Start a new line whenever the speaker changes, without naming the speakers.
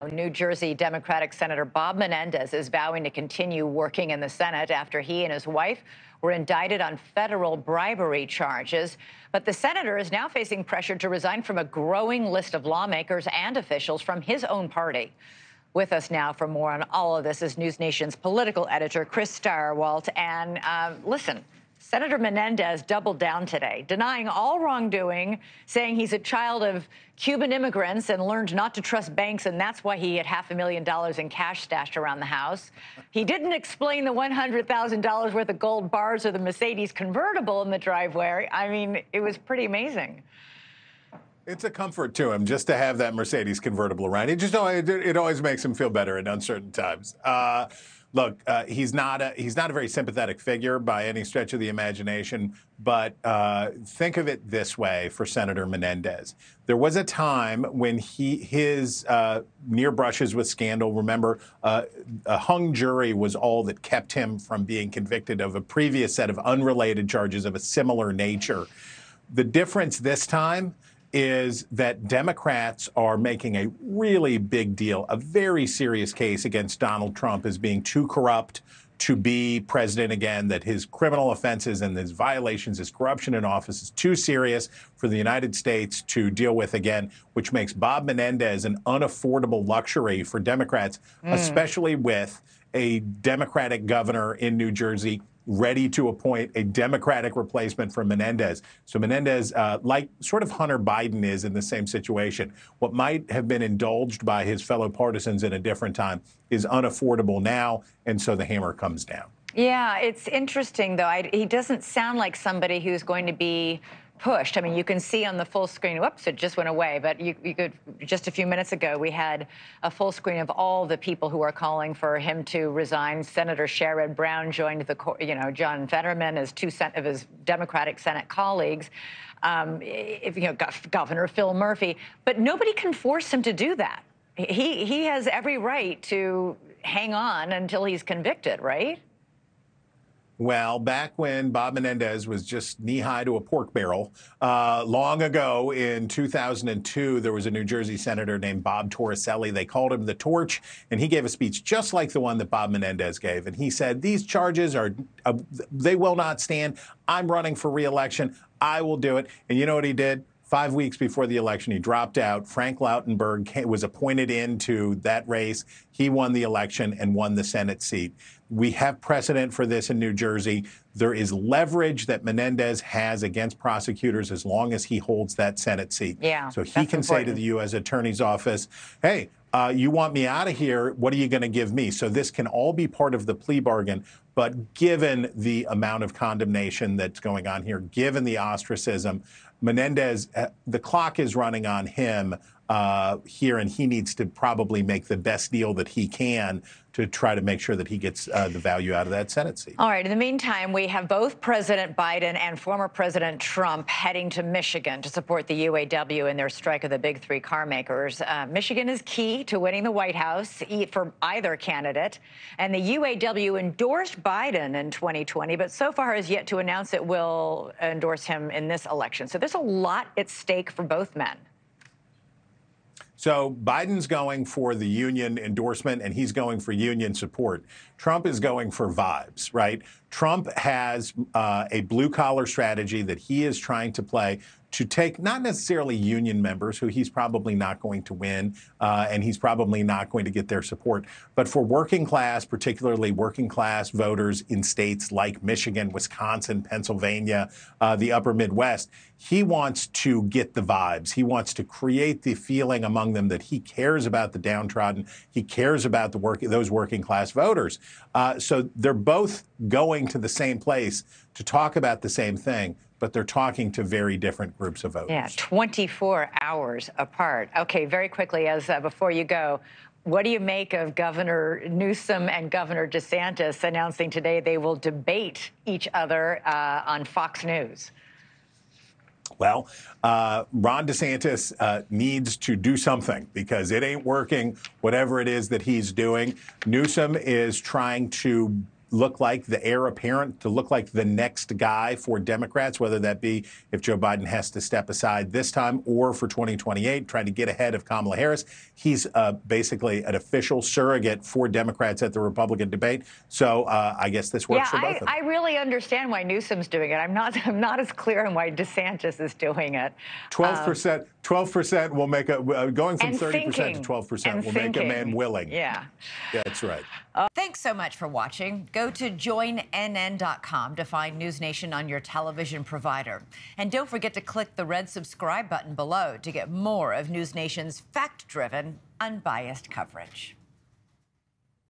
New Jersey Democratic Senator Bob Menendez is vowing to continue working in the Senate after he and his wife were indicted on federal bribery charges. But the senator is now facing pressure to resign from a growing list of lawmakers and officials from his own party. With us now for more on all of this is NewsNation's political editor, Chris Stirewalt. And listen, Senator Menendez doubled down today, denying all wrongdoing, saying he's a child of Cuban immigrants and learned not to trust banks, and that's why he had $500,000 in cash stashed around the house. He didn't explain the $100,000 worth of gold bars or the Mercedes convertible in the driveway. I mean, it was pretty amazing.
It's a comfort to him just to have that Mercedes convertible around. It always makes him feel better in uncertain times. Look, he's not a very sympathetic figure by any stretch of the imagination, but think of it this way for Senator Menendez. There was a time when his near brushes with scandal, remember, a hung jury was all that kept him from being convicted of a previous set of unrelated charges of a similar nature. The difference this time is that Democrats are making a really big deal, a very serious case against Donald Trump as being too corrupt to be president again, that his criminal offenses and his violations, his corruption in office is too serious for the United States to deal with again, which makes Bob Menendez an unaffordable luxury for Democrats, especially with a Democratic governor in New Jersey ready to appoint a Democratic replacement for Menendez. So Menendez, like sort of Hunter Biden is in the same situation, what might have been indulged by his fellow partisans in a different time is unaffordable now, and so the hammer comes down.
Yeah, it's interesting, though. He doesn't sound like somebody who's going to be pushed. I mean, you can see on the full screen, whoops, it just went away. But you could, just a few minutes ago, we had a full screen of all the people who are calling for him to resign. Senator Sherrod Brown joined the, John Fetterman as two of his Democratic Senate colleagues. Governor Phil Murphy, but nobody can force him to do that. He has every right to hang on until he's convicted, right?
Well, back when Bob Menendez was just knee-high to a pork barrel, long ago in 2002, there was a New Jersey senator named Bob Torricelli. They called him the Torch, and he gave a speech just like the one that Bob Menendez gave. And he said, these charges they will not stand. I'm running for re-election. I will do it. And you know what he did? 5 weeks before the election, he dropped out. Frank Lautenberg was appointed into that race. He won the election and won the Senate seat. We have precedent for this in New Jersey. There is leverage that Menendez has against prosecutors as long as he holds that Senate seat.
Yeah,
so he can say to the U.S. Attorney's Office, hey, you want me out of here, what are you going to give me? So this can all be part of the plea bargain. But given the amount of condemnation that's going on here, given the ostracism, Menendez, the clock is running on him here, and he needs to probably make the best deal that he can to try to make sure that he gets the value out of that Senate seat.
All right. In the meantime, we have both President Biden and former President Trump heading to Michigan to support the UAW in their strike of the big three car makers. Michigan is key to winning the White House for either candidate. And the UAW endorsed Biden in 2020, but so far has yet to announce it will endorse him in this election. So there's a lot at stake for both men.
So Biden's going for the union endorsement, and he's going for union support. Trump is going for vibes, right? Trump has a blue-collar strategy that he is trying to play to take not necessarily union members, who he's probably not going to win, and he's probably not going to get their support, but for working class, particularly working class voters in states like Michigan, Wisconsin, Pennsylvania, the upper Midwest, he wants to get the vibes. He wants to create the feeling among them that he cares about the downtrodden. He cares about those working class voters. So they're both going to the same place to talk about the same thing, but they're talking to very different groups of voters.
Yeah, 24 hours apart. Okay, very quickly, before you go, what do you make of Governor Newsom and Governor DeSantis announcing today they will debate each other on Fox News?
Well, Ron DeSantis needs to do something because it ain't working, whatever it is that he's doing. Newsom is trying to look like the heir apparent, to look like the next guy for Democrats, whether that be if Joe Biden has to step aside this time or for 2028, trying to get ahead of Kamala Harris. He's basically an official surrogate for Democrats at the Republican debate. So I guess this works for both of them.
I really understand why Newsom's doing it. I'm not as clear on why DeSantis is doing it.
12% will make going from 30% to 12% will make a man willing.
Yeah.
That's right.
Thanks so much for watching. Go to joinnn.com to find NewsNation on your television provider. And don't forget to click the red subscribe button below to get more of NewsNation's fact-driven, unbiased coverage.